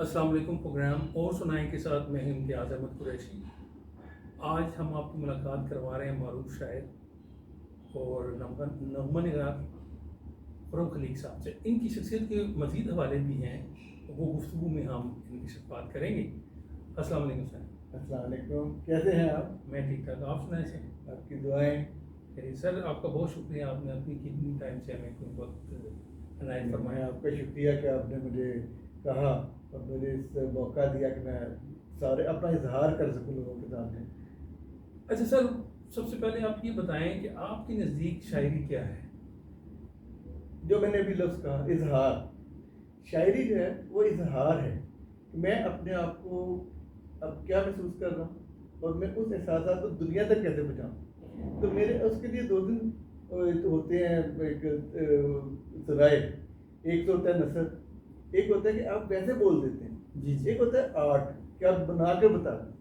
अस्सलाम वालेकुम। प्रोग्राम और सुनाए के साथ मैं हूं इम्तियाज़ अहमद कुरैशी। आज हम आपकी मुलाकात करवा रहे हैं मारूफ शायर और नगमा निगार खुरम खलीक साहब से। इनकी शख्सियत के मज़ीद हवाले भी हैं, वो गुफ्तगू में हम इनकी बात करेंगे। अस्सलाम वालेकुम सर। अस्सलाम वालेकुम, कैसे हैं आप? मैं ठीक ठाक, आप सुनाए सर? आपकी दुआएं। चलिए सर, आपका बहुत शुक्रिया, आपने अपनी कितनी टाइम से हमें कोई वक्त इनायत मैं फरमाया। आपका शुक्रिया कि आपने मुझे कहा और मुझे इस मौका दिया कि मैं सारे अपना इजहार कर सकूं लोगों के सामने। अच्छा सर, सबसे पहले आप ये बताएं कि आपके नज़दीक शायरी क्या है? जो मैंने अभी लफ्ज़ कहा, इजहार। शायरी जो है वो इजहार है कि मैं अपने आप को अब क्या महसूस कर रहा हूँ और मैं उस एहसास को दुनिया तक कैसे पहुँचाऊँ। तो मेरे उसके लिए दो दिन तो होते हैं, एक ज़राए। एक तो होता है नसर, एक होता है कि आप वैसे बोल देते हैं। जी जी। एक होता है आर्ट कि आप बना कर बताते हैं,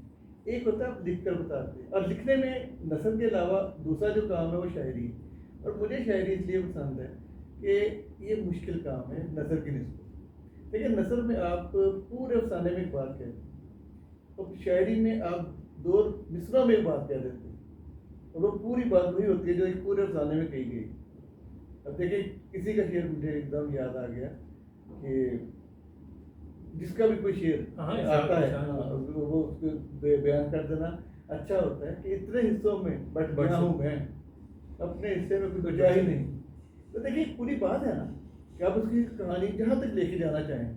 एक होता है आप लिख कर बताते हैं। और लिखने में नसर के अलावा दूसरा जो काम है वो शायरी है। और मुझे शायरी इसलिए पसंद है कि ये मुश्किल काम है नसर की निस्बत। देखिए, नसर में आप पूरे अफसाने में एक बात कहते हैं और शायरी में आप दो मिसरों में एक बात कह देते हैं और वो पूरी बात वही होती है जो एक पूरे अफसाने में कही गई। अब देखिए, किसी का शेर मुझे एकदम याद आ गया कि जिसका भी कोई शेर हाँ, आता है, इरशाद, वो उसको बयान कर देना अच्छा होता है कि इतने हिस्सों में बट गया हूँ मैं, अपने हिस्से में कुछ बचा ही नहीं। तो देखिए, पूरी बात है ना कि आप उसकी कहानी जहाँ तक लेके जाना चाहें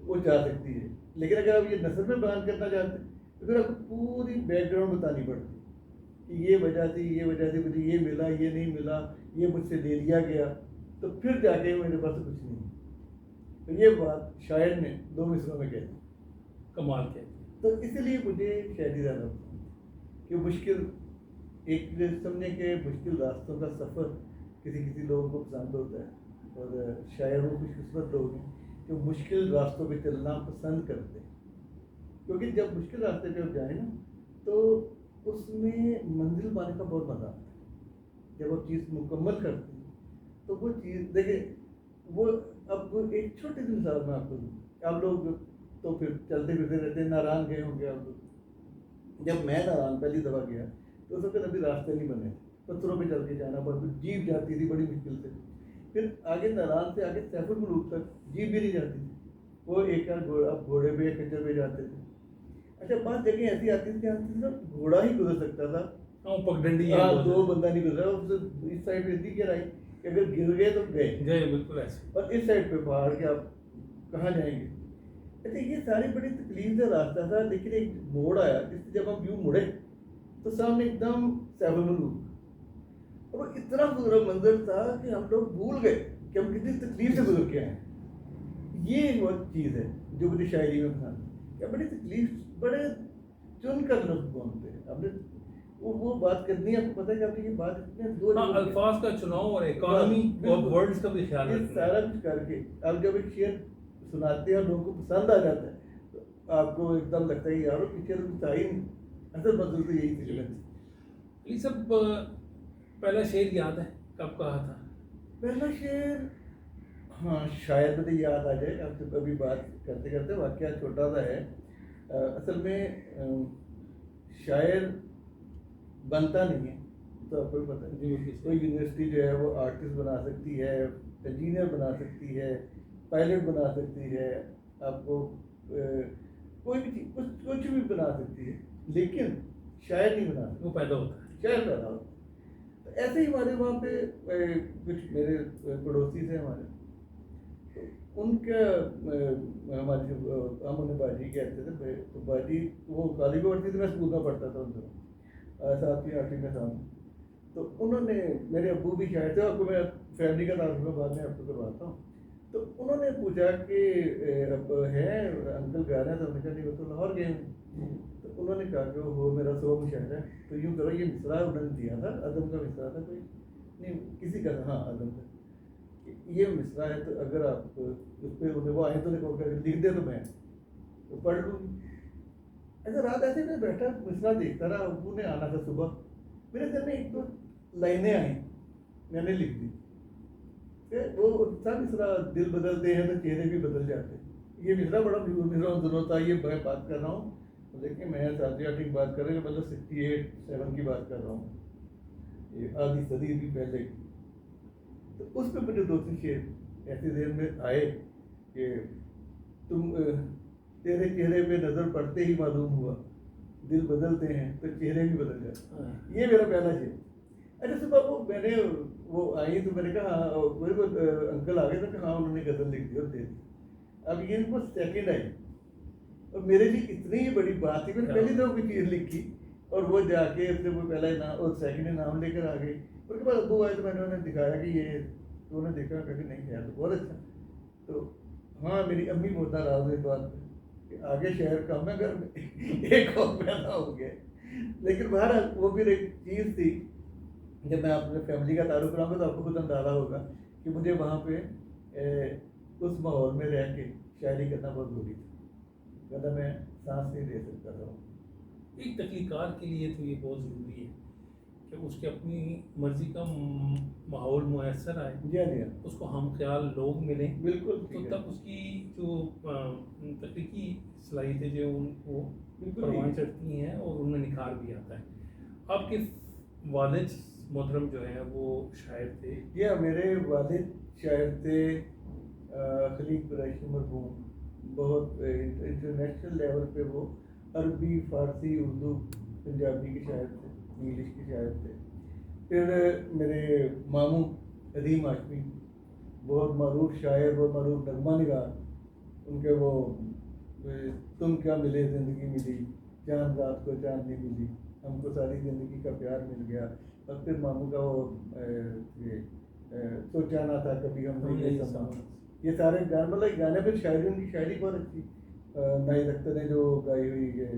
वो जा सकती है। लेकिन अगर आप ये नस्ल में बयान करना चाहते हैं तो फिर आपको पूरी बैकग्राउंड बतानी पड़ती है कि ये वजह थी, ये वजह थी, मुझे ये मिला, ये नहीं मिला, ये मुझसे ले लिया गया, तो फिर जाके मेरे पास तो कुछ नहीं। तो ये बात शायर ने दो मिसरों में कह दी। कमाल के। तो इसीलिए मुझे शायरी ज़्यादा पसंद है कि मुश्किल, एक समझे कि मुश्किल रास्तों का सफ़र किसी किसी लोगों को पसंद होता है और शायर वो खुशकिस्मत लोग हैं जो मुश्किल रास्तों पे चलना पसंद करते हैं। क्योंकि जब मुश्किल रास्ते पे आप जाए ना तो उसमें मंजिल पाने का बहुत मज़ा आता है। जब आप चीज़ मुकम्मल करते हैं तो वो चीज़ देखिए, वो अब एक छोटी सी मिसाल मैं आपको दूँ। आप लोग तो फिर चलते फिरते रहते हैं, नारायण गए होंगे आप लोग। जब मैं नारायण पहली दफ़ा गया तो उस वक्त अभी रास्ते नहीं बने, पत्थरों पे चल के जाना पड़ता, जीप जाती थी बड़ी मुश्किल से। फिर आगे नारायण से आगे सैफुल मुलूक तक जीप भी नहीं जाती थी, वो एक अब घोड़े पे या खच्चर पे जाते थे। अच्छा, बात जगह ऐसी आती थी कि सिर्फ घोड़ा ही गुजर सकता था। हाँ, पगडंडी है, हाँ, बहुत दो ज्यादा। बंदा नहीं गुजरा। इस साइड पे इतनी गहराई कि अगर गिर गए तो गए, गए बिल्कुल ऐसे। और इस साइड पे पहाड़ के आप कहाँ जाएंगे। अच्छा, ये सारी बड़ी तकलीफ का रास्ता था, लेकिन एक मोड़ आया जिससे जब हम यूँ मुड़े तो सामने एकदम सैफुल मुलूक, और वो इतना खूबसूरत मंजर था कि हम लोग भूल गए कि हम कितनी तकलीफ से गुजर के आए। ये वो चीज़ है जो मुझे शायरी में पसंद है कि बड़ी तकलीफ, बड़े चुन कर लफ्ज़ बोलते हैं। आपने वो बात करनी है, आपको पता है कि आपने ये बात इतने दो हाँ, जगह अल्फाज का चुनाव और इकोनॉमी और बिल्कुल, वर्ड्स का भी ख्याल ये रखना सारा है। कुछ करके आप जब एक शेर सुनाते हैं और लोगों को पसंद आ जाता है तो आपको एकदम लगता है कि यार पीछे तो कुछ था ही नहीं। असल मतलब तो यही थी। ये सब पहला शेर याद है कब कहा था? पहला शेर, हाँ शायद मुझे याद आ जाए। आपसे अभी बात करते करते वाकया छोटा सा है। असल में शायर बनता नहीं है, तो आपको भी पता है। जी बिल्कुल कोई सही। यूनिवर्सिटी जो है वो आर्टिस्ट बना सकती है, इंजीनियर बना सकती है, पायलट बना सकती है, आपको कोई भी चीज़ कुछ कुछ भी बना सकती है, लेकिन शायर नहीं बना सकती। वो पैदा होता है। शायर पैदा होता है। तो ऐसे ही हमारे वहाँ पे कुछ मेरे पड़ोसी थे हमारे, तो उनका हमारे जो हम उन्हें बाजी कहते थे। तो बाजी वो कॉलेज में पढ़ती थी, मैं स्कूल में पढ़ता था उनसे, सातवीं आठवीं में था। तो उन्होंने, मेरे अब्बू भी शायर थे, आपको मैं फैमिली का नाम बाद में आपको करवाता हूँ। तो उन्होंने पूछा कि अब है अंकल गा रहे हैं, तो हमने कहा नहीं, वो तो लाहौर गए हैं। तो उन्होंने कहा कि वो मेरा सो मुशायरा है, तो यूँ करो, ये मिसरा उन्होंने दिया था, अदम का मिसरा था, कोई नहीं किसी का था, हाँ अदम का, ये मिसरा है, तो अगर आप उस पर उन्हें वो आए तो देखो लिख दे तो मैं तो पढ़ लूँगी। ऐसा रात ऐसे मैं बैठा मिसरा देखता रहा। अब्बू ने आना था सुबह, मेरे दिल में एक दो लाइनें आई, मैंने लिख दी। वो सब मिसरा, दिल बदलते हैं तो चेहरे भी बदल जाते हैं। ये मिसरा बड़ा मिसरा दोनों था, ये मैं बात कर रहा हूँ तो देखिए मैं 7 की बात कर रहे हैं, मतलब 68-7 की बात कर रहा हूँ, ये आधी सदी भी पहले की। तो उसमें मुझे 2-3 शेर ऐसी देर में आए कि तेरे चेहरे पे नज़र पड़ते ही मालूम हुआ, दिल बदलते हैं तो चेहरे भी बदल जाते हैं। ये मेरा पहला शेर। अच्छा सुबह वो मैंने वो आई तो मैंने कहा हाँ, मेरे को अंकल आ गए तो कहा हाँ, उन्होंने गज़ल लिख दी और दे दी। अब ये वो सेकंड आई और मेरे लिए इतनी ही बड़ी बात थी, मैंने पहली दफ़ा कोई चीज़ लिखी और वो जाके अपने वो पहला इनाम और सेकंड इनाम लेकर आ गई। उसके बाद अब्बू आए तो मैंने उन्हें दिखाया कि ये, तो उन्होंने देखा कि नहीं यार तो बहुत अच्छा। तो हाँ, मेरी अम्मी बहुत नाराज़ हुई बात पे कि आगे शहर कम है घर में एक और पैदा हो गया। लेकिन बहरहाल वो भी एक चीज़ थी, जब मैं अपने फैमिली का तारुफ कराऊंगा तो आपको खुद अंदाज़ा होगा कि मुझे वहाँ पे उस माहौल में रह के शायरी करना बहुत ज़रूरी था, वरना मैं सांस नहीं ले सकता था। एक तख्लीकार के लिए तो ये बहुत ज़रूरी है कि उसके अपनी मर्जी का माहौल मुयसर आए, जी हाँ, जी हाँ, उसको हम ख्याल लोग मिलें, बिल्कुल तो ठीक है, तब उसकी जो तकनीकी सलाहियतें जो उनको बिल्कुल परवान ठीक है। चढ़ती हैं और उनमें निखार भी आता है। आपके वालिद मोहतरम जो हैं वो शायर थे। जी हाँ, मेरे वालिद शायर थे खलील कुरैशी मरहूम, बहुत इंटरनेशनल लेवल पे वो अरबी, फ़ारसी, उर्दू, पंजाबी के शायर थे, इंग्लिश के शायर थे। फिर मेरे मामू अदीम हाशमी, बहुत मरूफ शायर, बहुत मरूफ नगमा निगार, उनके वो तुम क्या मिले ज़िंदगी मिली, चांद रात को चांदनी मिली, हमको सारी ज़िंदगी का प्यार मिल गया। और फिर मामू का वो सोचा ना था कभी हमने ये समा, ये सारे गाने, मतलब ये गाने, फिर शायरी, उनकी शायरी बहुत अच्छी। नाहिद अख्तर ने जो गाई हुई है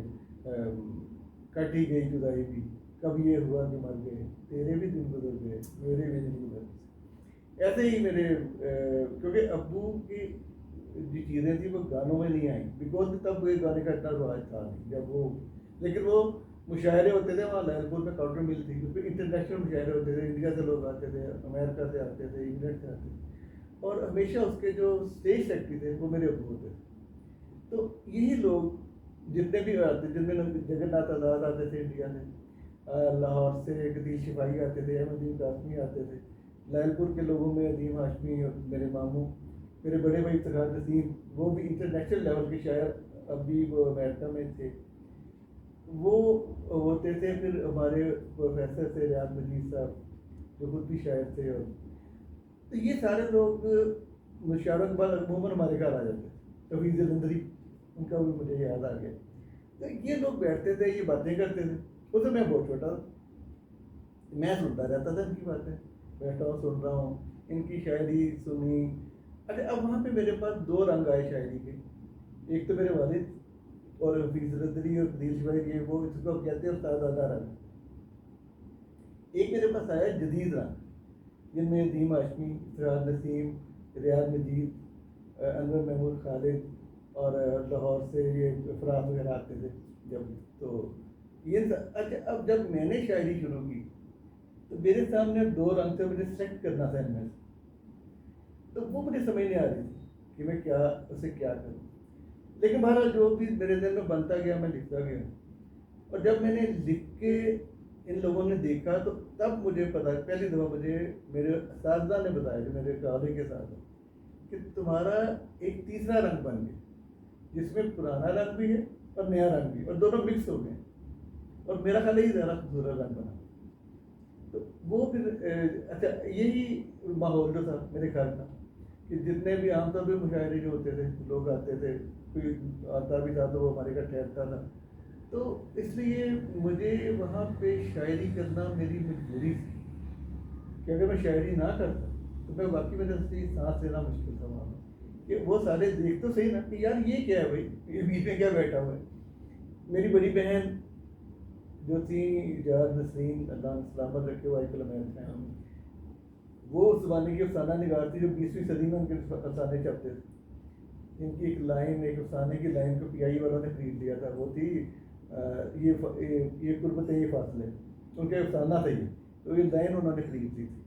कटी गई जुदाई भी, कब ये हुआ कि मर गए, तेरे भी दिन गुजर गए, मेरे भी दिन गुजर गए। ऐसे ही मेरे क्योंकि अब्बू की जो चीज़ें थी वो गानों में नहीं आई, बिकॉज तब ये गाने का इतना रवाज था नहीं जब वो, लेकिन वो मुशायरे होते थे वहाँ लहलपुर में काउंटर मिल थी, उसमें इंटरनेशनल मुशायरे होते थे, इंडिया से लोग आते थे, अमेरिका से आते थे, इंग्लैंड से आते थे, और हमेशा उसके जो स्टेज सेक्रेटरी थे वो मेरे अब्बू होते थे। तो यही लोग जितने भी आते, जिनमें जगन्नाथ आज़ाद आते थे इंडिया से, लाहौर से कदीर शिफाई आते थे, अहमदीन कासमी आते थे, लहलपुर के लोगों में अदीम हाशमी और मेरे मामू, मेरे बड़े भाई इफ्तिखार नसीम, वो भी इंटरनेशनल लेवल के शायर, अभी वो अमेरिका में थे, वो होते थे। फिर हमारे प्रोफेसर थे रियाज मजीद साहब, जो खुद भी शायर थे। और तो ये सारे लोग मुशायरों के बाद अमूमन हमारे घर आ जाते थे, तफीज़ जलंधरी, उनका भी मुझे याद आ गया। तो ये लोग बैठते थे, ये बातें करते थे, उस समय मैं बहुत छोटा था, मैं सुनता रहता था इनकी बातें, बैठा हूँ सुन रहा हूँ, इनकी शायरी सुनी। अच्छा, अब वहाँ पे मेरे पास 2 रंग आए शायरी के, एक तो मेरे वालिद और हफीज़ जलंधरी और कदीर शिफाई, ये वो इसको कहते हैं उस्ताद रंग। एक मेरे पास आया जदीद रंग, जिनमें अदीम हाशमी, इफ्तिखार नसीम, रियाज मजीद, अनवर महमूद खालिद और लाहौर से ये फराज वगैरह आते थे जब। तो ये अच्छा, अब जब मैंने शायरी शुरू की तो मेरे सामने 2 रंग थे, मुझे सेलेक्ट करना था इनमें से, तो वो मुझे समझ नहीं आ रही थी कि मैं क्या उसे क्या करूँ। लेकिन बहरहाल जो भी मेरे दिल में बनता गया मैं लिखता गया, और जब मैंने लिख के इन लोगों ने देखा तो तब मुझे पता, पहली दफ़ा मुझे मेरे साथदा ने बताया, जो मेरे कॉलेज के साथ है, कि तुम्हारा एक तीसरा रंग बन गया, जिसमें पुराना रंग भी है और नया रंग भी, और दोनों मिक्स हो गए, और मेरा ख्याल ही ज़्यादा खूबसूरत रंग बना। तो वो फिर अच्छा, यही माहौल जो था मेरे ख्याल का, कि जितने भी आमतौर पर मुशायरे जो होते थे, लोग आते थे, कोई आता भी था तो वो हमारे घर ठहरता था, तो इसलिए मुझे वहाँ पे शायरी करना मेरी मजबूरी थी, कि अगर मैं शायरी ना करता तो मैं वाकई में से सांस लेना मुश्किल था वहाँ पर, कि वो सारे देख तो सही ना कि यार ये क्या है भाई, ये बीच में क्या बैठा हुआ है। मेरी बड़ी बहन जो थी इजाज़ नसरीन, अल्लाह सलामत रखे, वो आजकल अमेरिका हैं, वो उस ज़माने की अफसाना निगार थी जो 20वीं सदी में उनके अफसाने छपते थे। इनकी एक लाइन, एक अफसाने की लाइन को पीआई वालों ने खरीद लिया था, वो थी ये कुर्बत ये फासले, उनके अफसाना था ये, तो ये लाइन उन्होंने खरीद ली थी।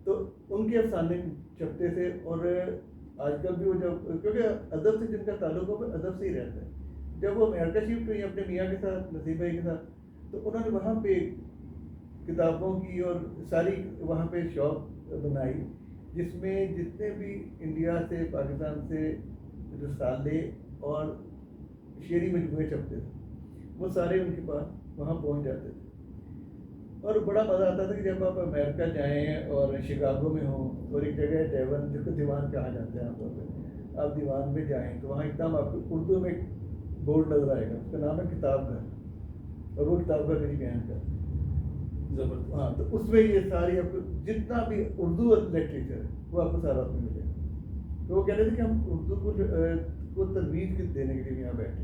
तो उनके अफसाने छपते थे, और आजकल भी वो जब, क्योंकि अदब से जिनका ताल्लुक हो वो अदब से ही रहता है, जब वो अमेरिका शिफ्ट हुई अपने मियाँ के साथ, नसीब भाई के साथ, तो उन्होंने वहाँ पे किताबों की और सारी वहाँ पे शॉप बनाई, जिसमें जितने भी इंडिया से, पाकिस्तान से रसाले और शेरी मजमूए छपते थे, वो सारे उनके पास वहाँ पहुँच जाते थे। और बड़ा मज़ा आता था कि जब आप अमेरिका जाएं और शिकागो में हो, और एक जगह है डेवन, जिसको दीवान कहा जाता है आमतौर पर, आप दीवान में जाएं तो वहाँ एकदम आपको उर्दू में एक बोर्ड नजर आएगा, उसका नाम है किताब घर, और वो किताब का मेरी बहन का। जबरदस्त। हाँ, तो उसमें ये सारी आपको जितना भी उर्दू लिटरेचर है वो आपको सारा उसमें मिलेगा। तो वो कह रहे थे कि हम उर्दू को तरवीज देने के लिए यहाँ बैठे,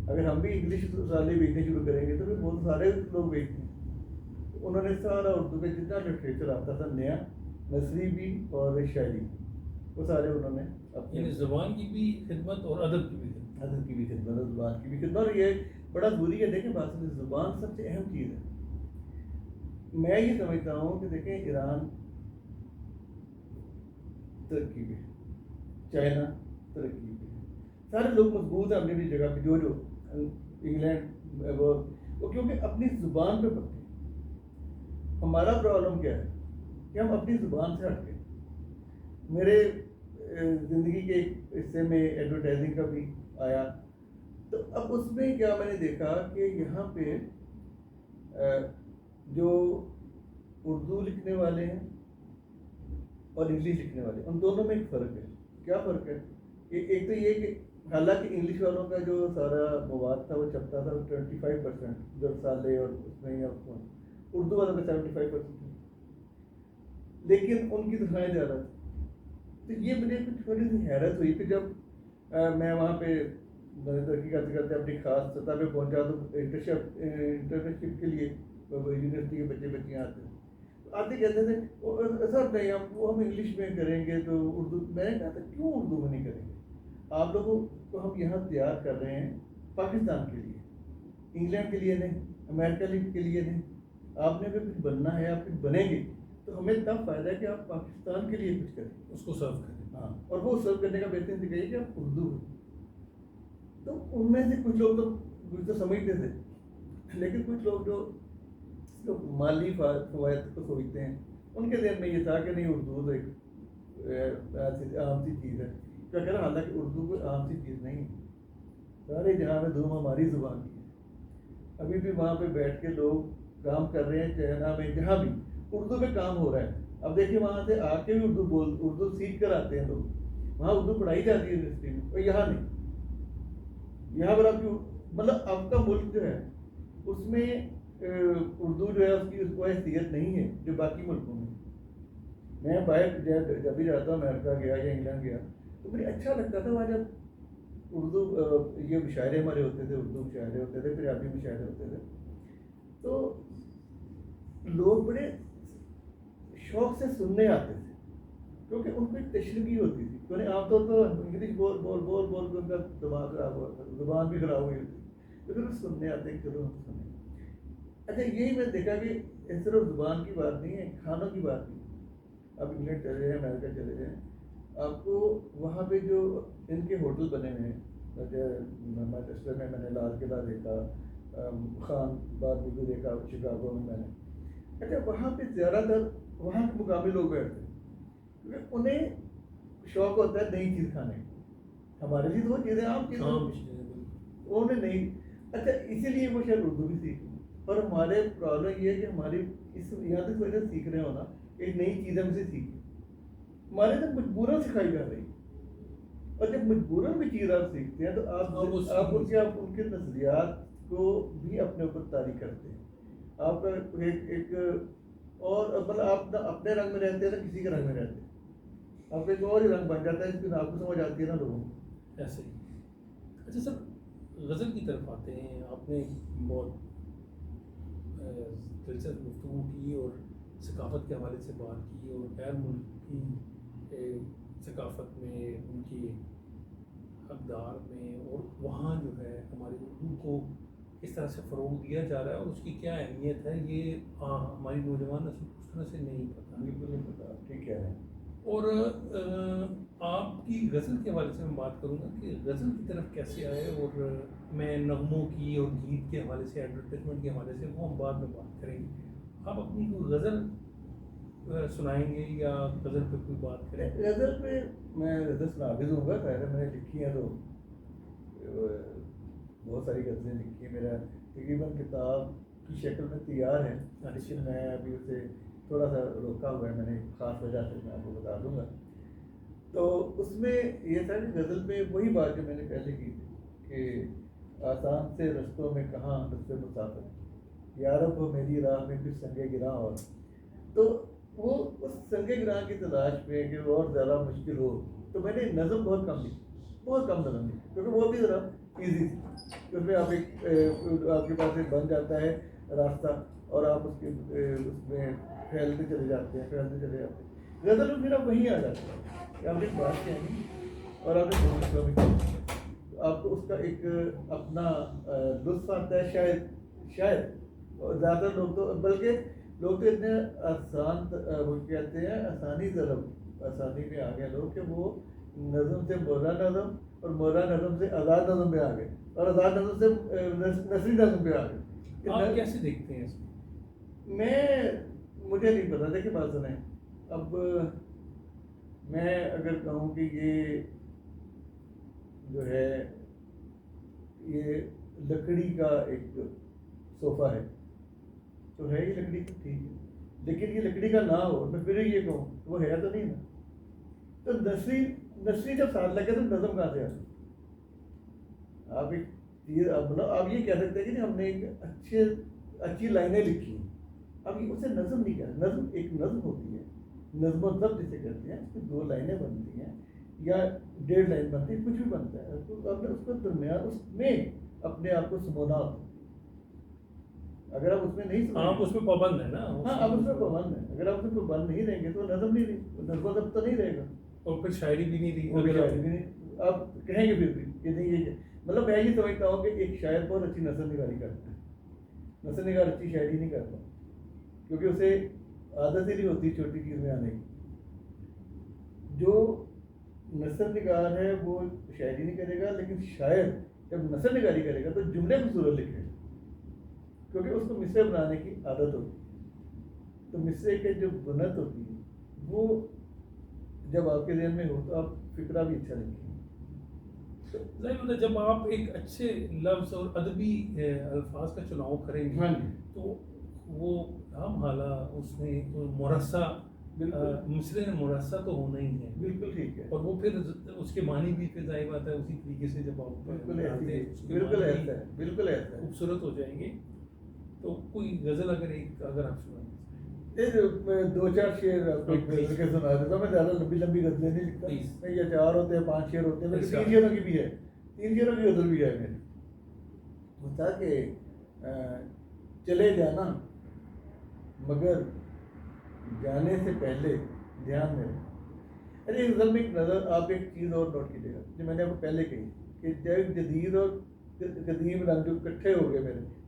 अगर हम भी इंग्लिश साले बेचने शुरू करेंगे तो फिर बहुत सारे लोग बेचते हैं। तो उन्होंने सारा उर्दू का जितना लिटरेचर आता था नया, नसरी भी और शायरी, वो सारे उन्होंने अपने यानी ज़ुबान की भी खिदमत और अदब की भी खिदमत। अदब की भी खिदमत, ज़ुबान की भी खिदमत, और ये बड़ा ज़रूरी है। देखें बात सुनिए, ज़ुबान सबसे अहम चीज़ है। मैं ये समझता हूँ कि देखें, ईरान तरक्की पे, चाइना तरक्की पे, सारे लोग मजबूत हैं अपनी अपनी जगह पे, जो इंग्लैंड वो क्योंकि अपनी ज़ुबान पे पकते हैं। हमारा प्रॉब्लम क्या है कि हम अपनी ज़ुबान से हटके, मेरे ज़िंदगी के एक हिस्से में एडवर्टाइजिंग का भी आया, तो अब उसमें क्या मैंने देखा कि यहाँ पे जो उर्दू लिखने वाले हैं और इंग्लिश लिखने वाले, उन दोनों में एक फ़र्क है। क्या फ़र्क है? एक तो ये कि हालांकि इंग्लिश वालों का जो सारा मवाद था वो छपता था 25% जो साले और उसमें या उर्दू वालों का 75%, लेकिन उनकी दिखाई जा रहा था। तो ये मुझे कुछ थोड़ी सी हैरत हुई कि जब मैं वहाँ पे तरक्की करते करते अपनी खास सतह पे पहुँचा, तो इंटर्नशिप के लिए यूनिवर्सिटी के बच्चे बच्चियाँ आते हैं, तो आते कहते थे सर नहीं, हम इंग्लिश में करेंगे तो उर्दू। मैंने कहा था क्यों उर्दू में नहीं करेंगे? आप लोगों को हम यहाँ तैयार कर रहे हैं पाकिस्तान के लिए, इंग्लैंड के लिए नहीं, अमेरिका के लिए नहीं। आपने अगर कुछ बनना है, आप कुछ बनेंगे तो हमें तब फ़ायदा है कि आप पाकिस्तान के लिए कुछ करें, उसको सर्व करें। हाँ, और वो सर्व करने का बेहतरीन तरीका कि आप उर्दू। तो उनमें से कुछ लोग तो समझते थे, लेकिन कुछ लोग जो माली फवायद को सोचते हैं, उनके जहन में ये था कि नहीं, उर्दू तो एक आम सी चीज़ है। क्या कह रहा, हालांकि उर्दू कोई आम सी चीज़ नहीं है, सारे जहाँ में धूम हमारी ज़ुबान की है। अभी भी वहाँ पे बैठ के लोग काम कर रहे हैं, चाइना में जहाँ भी उर्दू पे काम हो रहा है। अब देखिए, वहाँ से आके भी उर्दू सीख कर आते हैं लोग, वहाँ उर्दू पढ़ाई जाती है यूनिवर्सिटी में, और यहाँ नहीं। यहाँ पर आपकी मतलब आपका मुल्क जो है उसमें उर्दू जो है उसकी उसको हैसियत नहीं है जो बाकी मुल्कों में। मैं बाहर जब भी जाता हूँ, अमेरिका गया या इंग्लैंड गया, तो मुझे अच्छा लगता था वहाँ जब उर्दू ये मुशायरे हमारे होते थे, उर्दू मुशायरे होते थे, पंजाबी मुशायरे होते थे, तो लोग बड़े शौक से सुनने आते थे, क्योंकि उनको एक तशरीही होती थी। तो आमतौर पर इंग्लिश बोल बोल बोल बोल के उनका दिमाग खराब हुआ था, जुबान भी खराब हुई होती, तो फिर वो सुनने आते हैं, चलो हम सुने। अच्छा, यही मैं देखा कि सिर्फ जुबान की बात नहीं है, खानों की बात नहीं। अब इंग्लैंड चले जाएँ, अमेरिका चले जाएँ, आपको वहाँ पे जो इनके होटल बने हुए हैं, मैनचेस्टर में मैंने लाल किला देखा, खान बाग भी देखा, शिकागो में मैंने। अच्छा, वहाँ पे ज़्यादातर वहाँ के मुकामी लोग बैठते हैं, क्योंकि उन्हें शौक होता है नई चीज़ खाने का। हमारे लिए तो वो चीज़ें आम चीज़ें, उन्हें नहीं। अच्छा, इसीलिए वो शायद उर्दू भी सीख। और हमारे प्रॉब्लम ये है कि हमारी इस यहाँ तक वजह सीख रहे हो ना, एक नई चीज़ हमसे सीखी, हमारे तक मजबूरन सिखाई जा रही। और जब मजबूरन भी चीज़ आप सीखते हैं तो आप उनके नज़रियात को भी अपने ऊपर तारी करते हैं। आप एक और मतलब आप ना अपने रंग में रहते हैं ना किसी के रंग में रहते हैं, आप एक और ही रंग बन जाता है, जिसकी आपको समझ आती है ना लोगों को। ऐसे ही। अच्छा सर, गज़ल की तरफ आते हैं। आपने बहुत दिलचस्प गुफ्तगू की और सकाफ़त के हवाले से बात की, और गैर मुल्क की सकाफ़त में, उनकी हकदार में, और वहाँ जो है हमारी उर्दू को किस तरह से फ़रोग़ दिया जा रहा है और उसकी क्या अहमियत है, ये हमारी नौजवान नस्ल को उस तरह से नहीं पता। बिल्कुल नहीं पता, ठीक कह रहे हैं। और आपकी गज़ल के हवाले से मैं बात करूँगा कि गज़ल की तरफ कैसे आए, और मैं नगमों की और गीत के हवाले से, एडवर्टाइजमेंट के हवाले से, वो हम बाद में बात करेंगे। आप अपनी कोई गज़ल सुनाएंगे या गज़ल पे कोई बात करें? गज़ल पे मैं गज़ल सुना भी दूंगा, खैर मैंने लिखी है तो बहुत सारी गज़लें लिखी है। मेरा तकरीबन किताब की शक्ल में तैयार है, लेकिन मैं अभी उसे थोड़ा सा रोका हुआ है, मैंने एक ख़ास वजह से मैं आपको बता दूंगा। तो उसमें ये था कि गज़ल में वही बात जो मैंने पहले की थी कि आसान से रस्तों में कहाँ रस्ते मुसाफिर, यारब हो मेरी राह में कुछ संगे गिरा। और तो वो उस संगे गिरा की तलाश में कि और ज़्यादा मुश्किल हो, तो मैंने नज़म बहुत कम लिखी, बहुत कम नज़म लिखी, क्योंकि वो भी ज़रा ईजी थी। उसमें आप आपके पास एक बन जाता है रास्ता और आप उसमें फैलते चले जाते हैं, फैलते चले जाते हैं। गज़ल में फिर आप वहीं आ जाते हैं कि आपने एक बात कहनी और आपने दो मिनटों में कहनी, आपको उसका एक अपना लुत्फ़ आता है शायद। और ज़्यादातर लोग तो, बल्कि लोग तो इतने आसान वो कहते हैं आसानी तरफ आसानी में आ गए लोग कि वो नज़म से मोरा नज़म और मोरा नज़म से आज़ाद नज़म पे आ गए और आज़ाद नज़म से नसरी नज़म पे आ गए। आप कैसे देखते हैं इसको? मुझे नहीं पता, देखिए बात सुने। अब मैं अगर कहूँ कि ये जो है ये लकड़ी का एक सोफ़ा है, तो है ये लकड़ी का, ठीक है, लेकिन ये लकड़ी का ना हो, मैं फिर ये कहूँ वो है तो नहीं ना। तो नसरी नसरी जब साथ लगे तो नज़म कहाँ से आती? आप एक चीज़ मतलब आप ये कह सकते हैं कि हमने एक अच्छी लाइनें लिखी, अब ये उसे नज़म नहीं कहते। नज़म एक नज़म होती है, नज़्म ज़ब्त जिसे कहते हैं, उसमें 2 लाइनें बनती हैं या 1.5 लाइन बनती है, कुछ भी बनता है, तो आपने उसको दरमियान उसमें अपने आप को समोना होता है। अगर आप उसमें नहीं आप उसमें पाबंद है ना? हाँ, आप उसमें पाबंद है। अगर आप उसमें पाबंद नहीं रहेंगे तो नज़म नहीं रही, नज़्म ज़ब्त तो नहीं रहेगा, और फिर शायरी भी नहीं रही। वो भी शायरी भी नहीं, आप कहेंगे फिर भी कि नहीं ये मतलब मैं ये समझता हूँ कि एक शायर बहुत अच्छी नसर निगारी करता है, नसर निगार अच्छी शायरी नहीं करता, क्योंकि उसे आदत ही नहीं होती छोटी चीज़ में आने की। जो नसर निगार है वो शायरी नहीं करेगा, लेकिन शायर जब नसर निगारी करेगा तो जुमले खूबसूरत लिखेगा, क्योंकि उसको मिसरे बनाने की आदत होती है। तो मिसरे के जो बुनत होती है वो जब आपके ज़हन में हो तो आप फिक्रा भी अच्छा लिखेंगे। मतलब जब आप एक अच्छे लफ्ज़ और अदबी अल्फाज का चुनाव करेंगे, हाँ जी, तो वो हम हाला उसमें मुरस्सा, मिसरे में मुरस्सा तो होना ही है। बिल्कुल ठीक है। और वो फिर उसके मानी भी फिर जाहिर बात है उसी तरीके से जब आप बिल्कुल बनाते हैं, ऐसा उसके बिल्कुल मानी ऐसा है, बिल्कुल ऐसा है। खूबसूरत हो जाएंगे। तो कोई गज़ल अगर आप सुना मैं 2-4 शेर आपको एक गज़ल के सुना देता हूँ। मैं ज़्यादा लंबी लंबी गज़लें नहीं लिखता, Please. मैं ये 4 होते हैं 5 शेर होते हैं, मेरे अच्छा। 3 शेरों की भी है, 3 शेरों की गज़ल भी है मेरी। होता कि चले जाना मगर जाने से पहले ध्यान में रखना। अरे इस गज़ल में एक नज़र आप एक चीज़ और नोट कीजिएगा जो मैंने आपको पहले कही कि जब जदीद और कदीम रंग जो इकट्ठे हो गए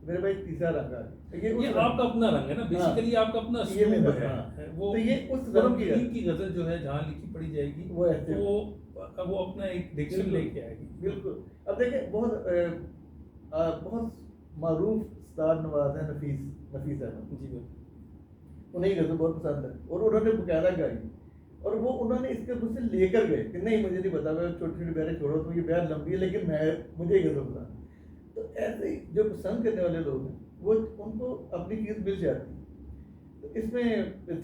मेरे भाई तीसरा रंग आ गया। ये आपका अपना रंग है ना, बेसिकली आपका अपना ये अस्लूब मेरा, है। हाँ। वो तो ये उस कुरान रंग की करीम है। की गज़ल जो है जहाँ लिखी पढ़ी जाएगी वो ऐसे वो अपना एक डिक्शन बिल्कुल, लेके आएगी। बिल्कुल। अब देखिए बहुत मारूफ उस्ताद नवाज है नफीस अहमद, जी बिल्कुल। उन्हें गज़ल बहुत पसंद है और उन्होंने बकायदा गाई, और वो उन्होंने इसके मुझसे लेकर गए कि नहीं मुझे नहीं पता, मैं छोटी छोटी बहरें छोड़ो तो ये बहर लंबी है लेकिन मुझे ये गज़ल पसंद। तो ऐसे ही जो पसंद करने वाले लोग हैं वो उनको अपनी चीज़ मिल जाती है। तो इसमें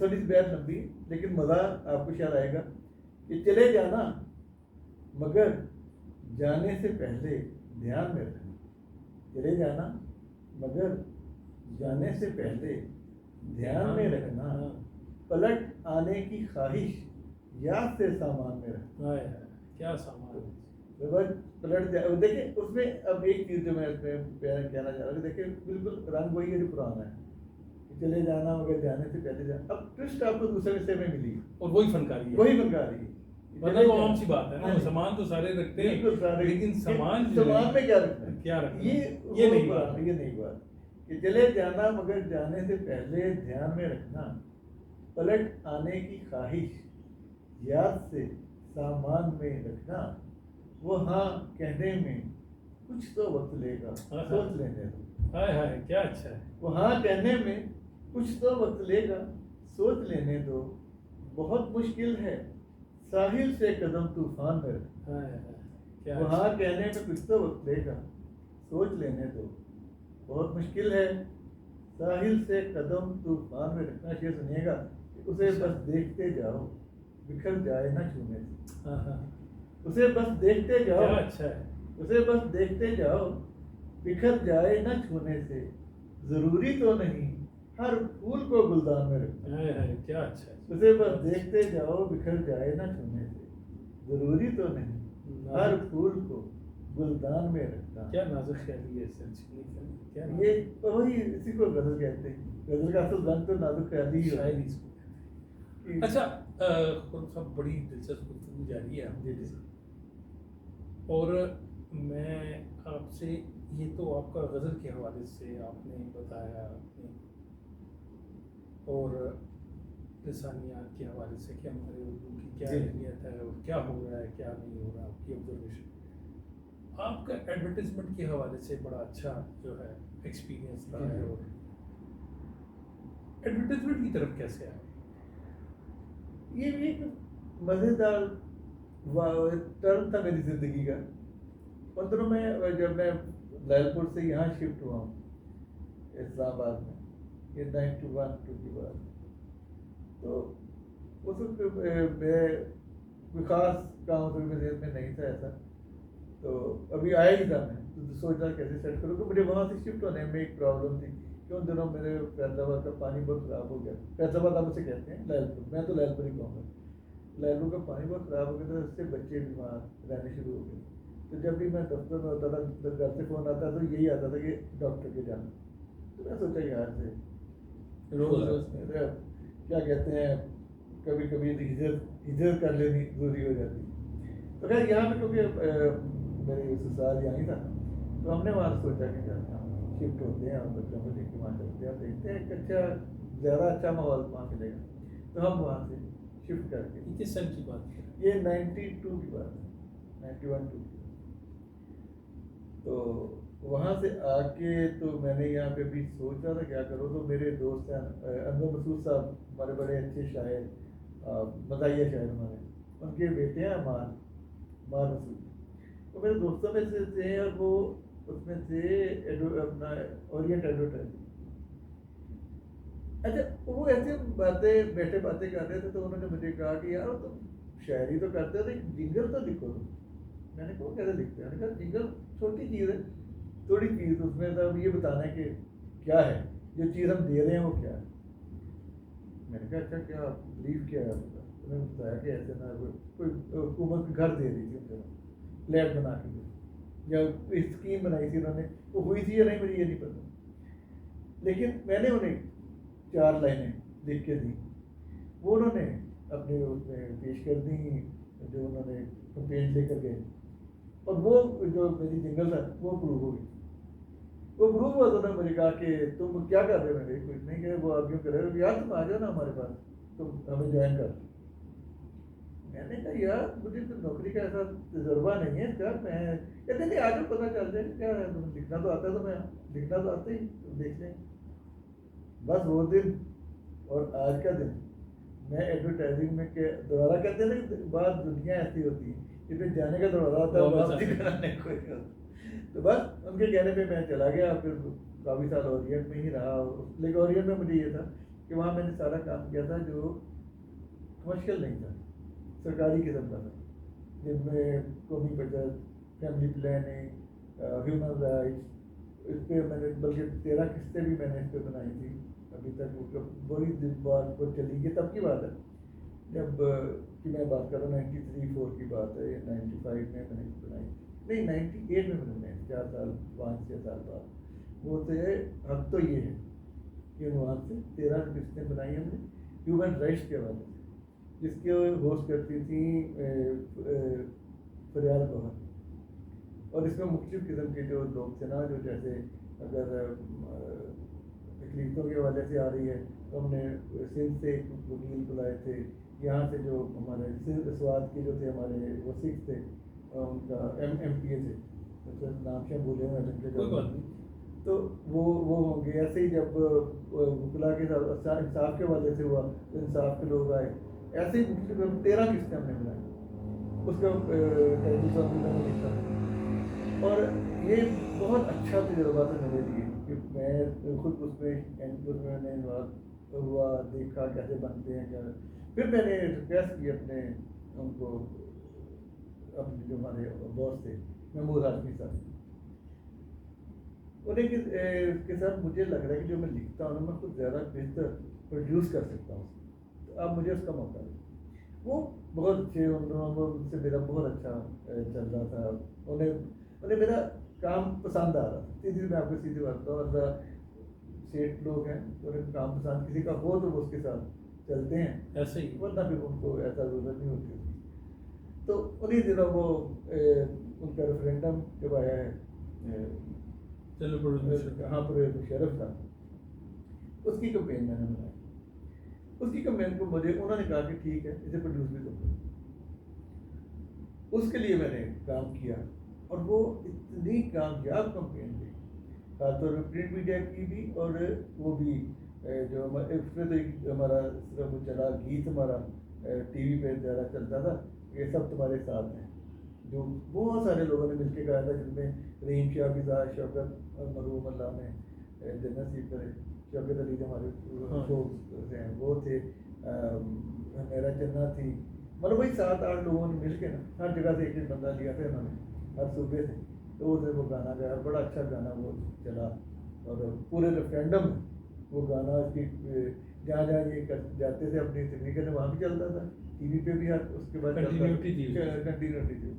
थोड़ी सी बहर लंबी लेकिन मज़ा आपको शायद आएगा कि चले जाना मगर जाने से पहले ध्यान में रखना। चले जाना मगर जाने से पहले ध्यान में रखना, पलट आने की ख्वाहिश याद से सामान में रखना। क्या सामान है। पलट जाए। देखिए उसमें अब एक चीज़ जो मैं इसमें कहना चाह रहा हूँ, देखिए बिल्कुल रंग वही है जो पुराना है कि चले जाना मगर जाने से पहले जाना। अब ट्विस्ट आपको दूसरे विषय में मिली और वही फनकारी है, वही फनकारी है। वरना तो आम सी बात है ना, सामान तो सारे रखते हैं, बिल्कुल सारे, लेकिन सामान जो सामान है, में क्या रखना है, क्या रखना है? ये नहीं बात कि चले जाना मगर जाने से पहले ध्यान में रखना, पलट आने की ख्वाहिश याद से सामान में रखना, वो हाँ कहने में कुछ तो वक्त लेगा, सोच लेने दो। हाय हाय क्या अच्छा है। वो हाँ कहने में कुछ तो वक्त लेगा, सोच लेने दो। बहुत मुश्किल है साहिल से कदम तूफान में रखना। हाय हाय क्या वो अच्छा हाँ कहने में कुछ तो वक्त लेगा, सोच लेने दो। बहुत मुश्किल है साहिल से कदम तूफान में रखना। शेर सुनिएगा, उसे बस देखते जाओ, बिखर जाए ना छूने से। हाँ हाँ उसे बस देखते जाओ, क्या अच्छा है। उसे बस देखते जाओ, बिखर जाए न छूने से। जरूरी तो नहीं हर फूल को गुलदान में रखना। हाय हाय क्या अच्छा है। उसे बस देखते जाओ, बिखर जाए न छूने से। जरूरी तो नहीं हर फूल को गुलदान में रखना। क्या नाजुक ख्याली है सच में, क्या ये वही इसी को गजल कहते हैं। गजल का असल रंग तो नाजुक ख्याली ही होता है। शायरी इसको कहते हैं। कि- अच्छा खुर्रम साहब, बड़ी दिलचस्प गुफ्तगू जारी है जी जी और मैं आपसे, ये तो आपका गज़ल के हवाले से आपने बताया अपने, और लिसानियात के हवाले से कि हमारे उर्दू की क्या जी। अहमियत है और क्या हो रहा है क्या नहीं हो रहा, आपकी ऑब्जर्वेशन। आपका एडवर्टीजमेंट के हवाले से बड़ा अच्छा जो है एक्सपीरियंस रहा है, जी। और एडवर्टीजमेंट की तरफ कैसे आए? ये भी एक मज़ेदार टर्म था मेरी ज़िंदगी का। पंद्रह में जब मैं लैलपुर से यहाँ शिफ्ट हुआ हूँ इस्लामाबाद में, ये 91 की बात। तो उस वक्त मैं कोई ख़ास काम तो मेरे जेब में नहीं था ऐसा, तो अभी आया ही था मैं, तो सोच रहा कैसे सेट करूँ। तो मुझे वहाँ से शिफ्ट होने में एक प्रॉब्लम थी कि उन दिनों मेरे फैज़ाबाद का पानी बहुत ख़राब हो गया। फैज़ाबाद आप उसे कहते हैं, लैलपुर, मैं तो लैलपुर ही कहूँगा। लैलपुर का पानी बहुत ख़राब हो गया था, उससे बच्चे भी वहाँ रहने शुरू हो गए। तो जब भी मैं दफ्तर में होता था, तो घर से फ़ोन आता तो यही आता था कि डॉक्टर के जाना। तो मैं सोचा यार से रोज़ क्या कहते हैं, कभी कभी हिजरत कर लेनी ज़रूरी हो जाती है। तो खैर यहाँ पे क्योंकि मेरे ससुराल यहाँ ही था, तो हमने वहाँ सोचा कि क्या शिफ्ट होते हैं और बच्चों को लेकर वहाँ चलते हैं, देखते हैं एक अच्छा ज़्यादा अच्छा माहौल वहाँ मिलेगा। तो हम वहाँ से शिफ्ट करके, किस सन की बात है? ये 92 की बात है, 91-2 की। तो वहाँ से आके तो मैंने यहाँ पे भी सोच रहा था क्या करूँ। तो मेरे दोस्त हैं अनवर मसूद साहब, हमारे बड़े अच्छे शायर, मज़ाहिया शायर हमारे, उनके बेटे हैं मार मसूद। तो मेरे दोस्तों में से थे, और वो उसमें थे अपना ओरिएंट एडवर्टाइजिंग। अच्छा, वो ऐसे बातें बैठे बातें कर रहे थे, तो उन्होंने मुझे कहा कि यार तुम शायरी तो करते हो, तो एक जिंगल तो लिखो तुम। मैंने कहा कैसे लिखते हैं? मैंने कहा जिंगल छोटी चीज़ है, थोड़ी चीज़, उसमें तो ये बताना है कि क्या है, जो चीज़ हम दे रहे हैं वो क्या है। मैंने कहा अच्छा क्या ब्रीफ क्या है आपका? तो मैंने बताया कि ऐसे ना कोई हुकूमत घर दे रही थी उनको, फ्लैट बना के दी, या स्कीम बनाई थी उन्होंने, वो हुई थी या नहीं मुझे ये नहीं पता। लेकिन मैंने उन्हें 4 लाइनें लिख के दी, वो उन्होंने अपने उसमें पेश कर दी, जो उन्होंने कंप्लेंट लेकर गए, और वो जो मेरी जिंगल था वो अप्रूव हो गई। वो अप्रूव हुआ तो उन्होंने मुझे कहा कि तुम क्या कर रहे हो? मैंने कुछ नहीं किया। वो आप क्यों कर रहे हो? यार तुम आ जाओ ना हमारे पास, तुम हमें ज्वाइन कर। मैंने कहा यार मुझे तो नौकरी का ऐसा तजुर्बा नहीं है इसका। मैं कहते नहीं आ जाओ, पता चल जाए क्या है, तुम्हें लिखना तो आता है, तो मैं लिखना तो आता ही, तुम देख लें। बस वो दिन और आज का दिन, मैं एडवर्टाइजिंग में के दोबारा कहते हैं ना कि बात दुनिया ऐसी होती है कि फिर जाने का दोबारा होता है, वापसी कराने कोई नहीं होता। तो बस उनके कहने पे मैं चला गया। फिर काफ़ी साल ओरिएंट में ही रहा, लेकिन ओरिएंट में मुझे ये था कि वहाँ मैंने सारा काम किया था जो कमर्शियल नहीं था, सरकारी किस्म का था, जिनमें कौमी बचत, फैमिली प्लानिंग, ह्यूमन राइट्स, इस पर मैंने बल्कि 13 किस्तें भी मैंने इस पर बनाई थी। अभी तक वो बड़ी बात वो चली, ये तब की बात है जब कि मैं बात कर रहा हूँ 93-4 की बात है, या 95 में मैंने बनाई, नहीं 98 में मैंने बनाई, 4 साल 5-6 साल बाद वो थे। अब तो ये है कि वहाँ से 13 किस्तें बनाई हमने ह्यूमन राइट्स के हवाले से, जिसके होस्ट करती थी फरियाल गौहर। और इसमें मुख्तलिफ किस्म के जो लोग थे ना, जो जैसे अगर तकलीफों के हवाले से आ रही है, तो हमने सिंध से एक वकील बुलाए थे, यहाँ से जो हमारे स्वाद के जो थे हमारे वो सिख थे, उनका एम पी ए थे, तो नाम से भूले हुए हैं कोई बात नहीं। तो वो होंगे। ऐसे ही जब बुकला के साथ इंसाफ के वाले से हुआ तो इंसाफ के लोग आए। ऐसे ही 13 किस्तें हमने बनाई, उसका टाइटल सॉन्ग भी मैंने लिखा। और ये बहुत अच्छा तजुर्बा था मेरे लिए कि मैं खुद उसमें एंकर में मैंने इन्वॉल्व हुआ, देखा कैसे बनते हैं क्या। फिर मैंने रिक्वेस्ट की अपने उनको, अपने जो हमारे बॉस थे महमूद हाशमी साहब, उन्हें के साथ मुझे लग रहा है कि जो मैं लिखता हूँ मैं कुछ ज़्यादा बेहतर प्रोड्यूस कर सकता हूँ, तो आप मुझे उसका मौका दें। वो बहुत अच्छे, उनसे मेरा बहुत अच्छा चल रहा था। उन्हें उन्हें मेरा काम पसंद आ रहा था। सीधी मैं आपको सीधी बात बताऊँ, सेठ लोग हैं तो उन्हें काम पसंद किसी का हो तो वो उसके साथ चलते हैं, ऐसे ही वरना भी उनको ऐसा ज़रूरत नहीं होती उसकी। तो उन्हीं दिनों वो उनका रेफरेंडम जब आया है, चलो प्रोड्यूसर। हाँ परवेज मुशर्रफ था, उसकी कंपेन मैंने बनाई। उसकी कंपेन को मुझे उन्होंने कहा कि ठीक है इसे प्रोड्यूस भी करो। उसके लिए मैंने काम किया और वो इतनी कामयाब कंपेन थी, खासतौर पर प्रिंट मीडिया की भी, और वो भी जो उसमें तो एक हमारा सिर्फ वो चला गीत हमारा टीवी पे ज़्यादा चलता था, ये सब तुम्हारे साथ हैं, जो बहुत सारे लोगों ने मिलकर गाया था, जिनमें रहीम शाह की साथ शौकत मरहूम अल्लाह ने जन्नत नसीब करे, शौकत अली जो हमारे लोग हैं वो थे, मेरा जन्नत थी, मतलब वही 7-8 लोगों ने मिल के ना हर जगह से एक बंदा लिया था उन्होंने, हर सूबे से, तो उसने वो गाना गाया, बड़ा अच्छा गाना वो चला। और पूरे रेफरेंडम में वो गाना की जहाँ जहाँ ये जाते थे अपनी तकनीक करने, वहाँ भी चलता था, टीवी पे भी उसके बाद कंटिन्यूटी थी। कंटिन्यूटी थी।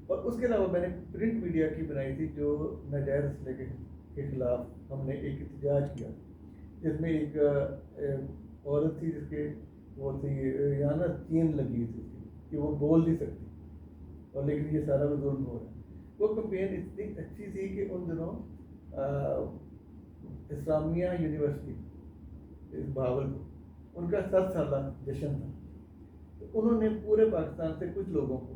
और उसके अलावा मैंने प्रिंट मीडिया की बनाई थी जो नाजायज़ असले के खिलाफ हमने एक एहतजाज किया, जिसमें एक औरत थी जिसके वो थी यहाँ ना चेन लगी थी कि वो बोल नहीं सकती, और लेकिन ये सारा जुल्म हो रहा है। वो कंपेन इतनी अच्छी थी कि उन दिनों इस्लामिया यूनिवर्सिटी भावलपुर उनका 7 साल जश्न था, तो उन्होंने पूरे पाकिस्तान से कुछ लोगों को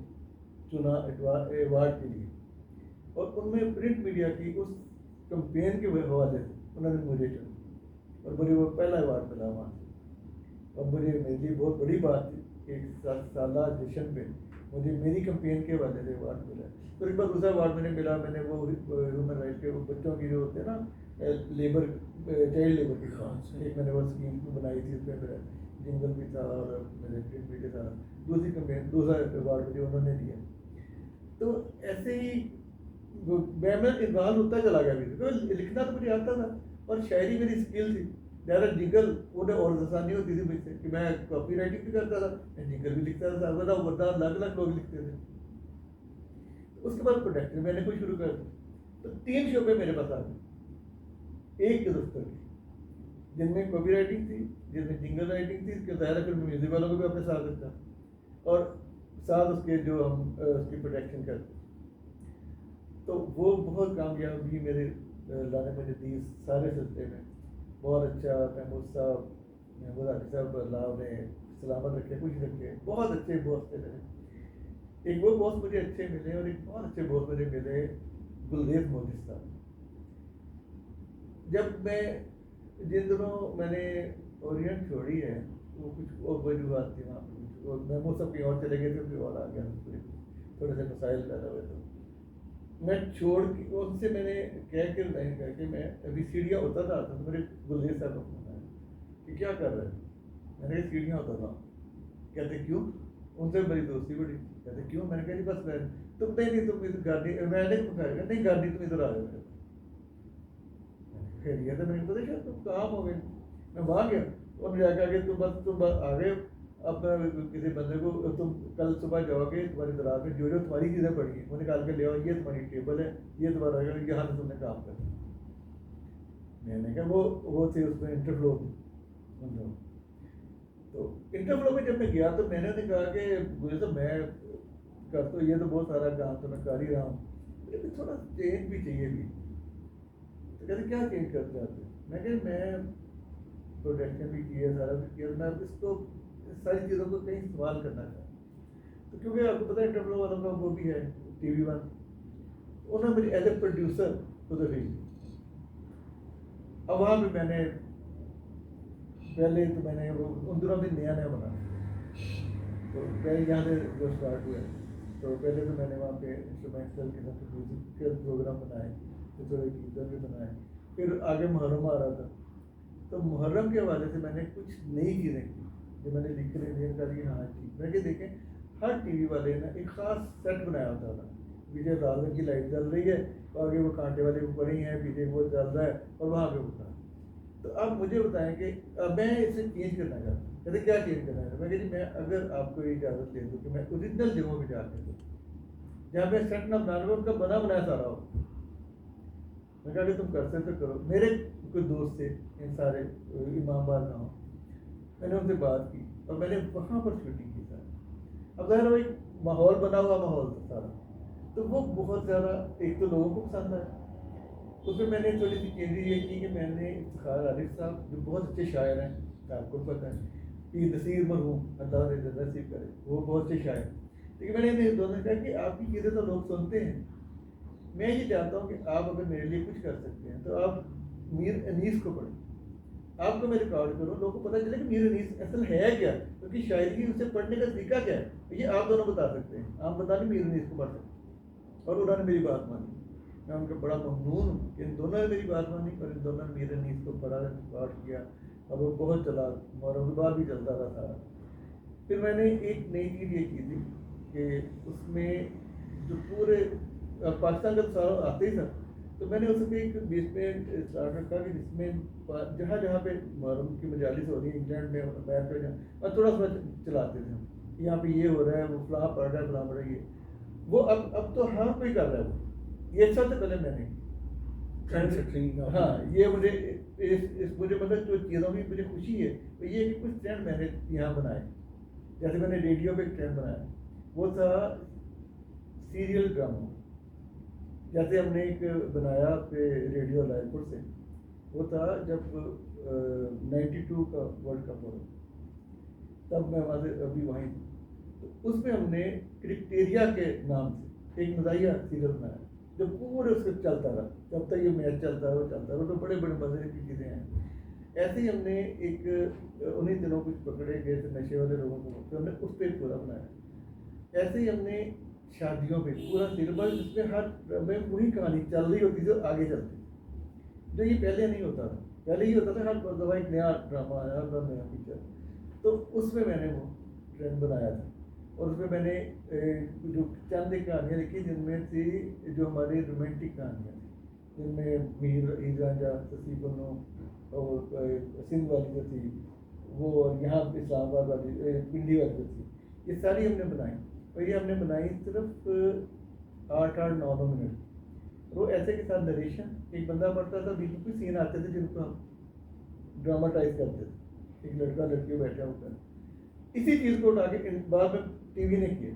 चुना अवार्ड के लिए, और उनमें प्रिंट मीडिया की उस कंपेन के हवाले से उन्होंने मुझे चुना, और मुझे वो पहला अवार्ड मिला वहाँ से। और मुझे मेरे लिए बहुत बड़ी बात थी कि 7 साल जश्न पे मुझे मेरी कंपेन के हवाले से अवार्ड मिला। तो एक बार दूसरा अवार्ड मैंने मिला, मैंने वो ह्यूमन राइट के वो बच्चों की जो होते हैं ना लेबर, चाइल्ड लेबर के खिलाफ, एक मैंने वो स्कीम बनाई थी, उसमें मेरा जिंगल भी था और मेरे प्रिंट भी था। दूसरी कंपेन, दूसरा अवार्ड मुझे उन्होंने दिया। तो ऐसे ही मैं इन्वॉल्व होता चला गया, भी लिखना तो मुझे आता था और शायरी मेरी स्किल थी, ज़्यादा जिंगल उन्हें और आसानी होती थी मुझसे कि मैं कॉपी राइटिंग भी करता था, मैं जिंगल भी लिखता था, वरना अलग अलग लोग लिखते थे। उसके बाद प्रोडक्शन मैंने कोई शुरू कर दी, तो 3 शोबे मेरे पास आ गए एक के दफ्तर की, जिनमें कॉपी राइटिंग थी, जिनमें जिंगल राइटिंग थी, इसके ज़ाहिर फिर म्यूजिक वालों को भी अपने साथ रखा, और साथ उसके जो हम उसकी प्रोटेक्शन करते। तो वो बहुत कामयाबी मेरे लाने मुझे दी सारे सिलसिले में। बहुत अच्छा महमूद साहब, महमूद हाफिज साहब, अल्लाह ने सलामत रखे, खुश रखे, बहुत अच्छे बॉस थे मेरे। एक वो बॉस मुझे अच्छे मिले, और एक बहुत अच्छे बॉस मुझे मिले गुलरेज मोदी साहब। जब मैं जिन दिनों मैंने ओरिएंट छोड़ी है, वो कुछ और वजूहत थी वहाँ पर, और महमूद साहब कहीं और चले गए थे, कोई और आ गया, थोड़े से मसाइल पैदा हुए, तो मैं छोड़ के उनसे मैंने कह के नहीं कह के मैं अभी सीढ़ियाँ होता था, तो मेरे गुलजेर साहब को फोन आया कि क्या कर रहे हैं। मैंने कहा सीढ़ियाँ होता था। कहते क्यों? उनसे मेरी दोस्ती बड़ी। कहते क्यों? मैंने कहा जी बस मैं तुम नहीं तुम इधर गाड़ी, मैंने नहीं गाड़ी तुम इधर आ गए मेरे पास। फिर ये तो मैंने पता शायद तुम काम हो गए। मैं वहाँ गया और मुझे आगे तुम आ गए। अब किसी बंदे को तुम कल सुबह जाओगे, तुम्हारी दराज में जो जो तुम्हारी चीज़ें पड़ी हैं वो निकाल के ले आओ, ये तुम्हारी टेबल है, ये तुम्हारा यहाँ से तुमने काम करना। मैंने कहा वो थे उसमें इंटरफ्लो में। तो इंटरफ्लो में जब मैं गया तो मैंने उन्हें कहा कि मुझे तो मैं कर तो ये तो बहुत सारा काम तो मैं कर ही रहा हूँ, लेकिन थोड़ा चेंज भी चाहिए भी। तो कहते क्या चेंज करते आते? मैं कह मैं प्रोडक्शन भी किया, सारा भी किया, मैं इसको सारी चीज़ों को कहीं इस्तेमाल करना था। तो क्योंकि आपको पता है इंटरफ्लो वालों का वो भी है TV1, उन्होंने मुझे एज ए प्रोड्यूसर उधर भेज दिया। अब वहाँ पे मैंने पहले तो मैंने वो उन दिनों में नया नया बना, तो पहले यहाँ से जो स्टार्ट हुआ, तो पहले तो मैंने वहाँ पे इंस्ट्रूमेंटल के साथ म्यूजिकल प्रोग्राम बनाए, फिर थोड़े कीर्तन भी बनाए, फिर आगे मुहर्रम आ रहा था, तो मुहर्रम के हवाले से मैंने कुछ नई चीज़ें की जो मैंने लिख कर इंडियन का लिए। हाँ ठीक, मैं कि देखें हर TV वाले ने एक ख़ास सेट बनाया होता था, पीछे लाल रंग की लाइट जल रही है, आगे वो कांटे वाले पड़ी हैं, पीछे वो जल रहा है और वहाँ पे होता है। तो अब मुझे बताएं कि अब मैं इसे चेंज करना चाहता हूँ। कहते क्या चेंज करना है? मैं कहती मैं अगर आपको ये इजाज़त दे दूँ कि मैं ओरिजिनल जगहों पर जाकर दूँ जहाँ पे सेट ना बनाने में उनका बना बनाया सारा हो, मैं कहा कि तुम कर सकते तो करो। मेरे कोई दोस्त थे इन सारे इमामबाद गाँव, मैंने उनसे बात की और मैंने वहाँ पर शूटिंग की सारी। अब ज़ाहिर वो एक माहौल बना हुआ माहौल था सारा, तो वो बहुत ज़्यादा एक तो लोगों को पसंद आया। उसमें मैंने थोड़ी सी चेंजेस ये की कि मैंने इफ्तिखार आरिफ साहब जो बहुत अच्छे शायर हैं, आपको पता है, पीर नसीर मरहूम अल्लाह ने नसीब करे, वो बहुत अच्छे शायर, लेकिन मैंने इन्हें दोनों ने कहा कि आपकी चीज़ें तो लोग सुनते हैं, मैं ये चाहता हूँ कि आप अगर मेरे लिए कुछ कर सकते हैं तो आप मीर अनीस को पढ़ें, आपको मैं रिकॉर्ड करूँ, लोगों को पता चले कि मीर अनीस असल है क्या, क्योंकि शायरी उसे पढ़ने का तरीका क्या है, ये आप दोनों बता सकते हैं, आप बता नहीं मीर अनीस को पढ़ सकते। और उन्होंने मेरी बात मानी, मैं उनका बड़ा ममनून हूँ कि इन दोनों ने मेरी बात मानी और इन दोनों ने मीर अनीस को पढ़ा, रिकॉर्ड किया और वो बहुत चला, मुहर्रम के बाद भी चलता रहा सारा। फिर मैंने एक नई चीज़ ये की थी कि उसमें जो पूरे पाकिस्तान का तो सारा आते ही था, तो मैंने उसमें एक बीच में स्टार्ट रखा कि जिसमें जहाँ जहाँ पे मुहर्रम की मजालिस हो रही है इंग्लैंड में, अमेरिका में, और थोड़ा सा चलाते थे हम, यहाँ पे ये हो रहा है, वो फलां पढ़ रहा है, फलां पढ़ रही है, वो अब तो हर कोई कर रहा है। वो ये सबसे पहले मैंने हाँ, ये मुझे मुझे मतलब जो चीज़ों की मुझे खुशी है तो ये कि कुछ ट्रेंड मैंने यहाँ बनाए। जैसे मैंने रेडियो पे एक ट्रेंड बनाया, वो था सीरियल ड्रामा। जैसे हमने एक बनाया पे रेडियो लायपुर से, वो था जब 92 का वर्ल्ड कप हो रहा, तब मैं वहाँ से अभी वहीं, तो उसमें हमने क्रिकेटेरिया के नाम से एक मज़ाहिया सीरियल बनाया जो पूरे उसके चलता रहा, जब तक ये मैच चलता है वो चलता रहा, तो बड़े बड़े मज़े की चीज़ें हैं। ऐसे ही हमने एक उन्हीं दिनों कुछ पकड़े गए थे नशे वाले लोगों को, तो हमने उस पर पूरा बनाया। ऐसे ही हमने शादियों पे पूरा सीरियल जिसमें हर में वही कहानी चल रही होती थी, आगे चलती, जो ये पहले नहीं होता था। पहले ही होता था हर दफ़ा एक नया ड्रामा आया, हर नया पिक्चर, तो उसमें मैंने वो ट्रेंड बनाया था। और उसमें मैंने जो चंद कहानियाँ लिखी जिनमें थी जो हमारी रोमांटिक कहानियाँ थी, जिनमें मीर ईद रांझा, ससी बनो और सिंध वाली जो थी वो, और यहाँ इस्लामाबाद वाली पिंडी वाली जो थी, ये सारी हमने बनाई। और ये हमने बनाई सिर्फ 8-8, 9-9 मिनट। वो ऐसे के साथ नरेशन, एक बंदा पढ़ता था, बीच में कुछ सीन आते थे जिनको हम ड्रामाटाइज करते थे, एक लड़का लड़की बैठा होकर। इसी चीज़ को उठा के बाद में टीवी ने किए,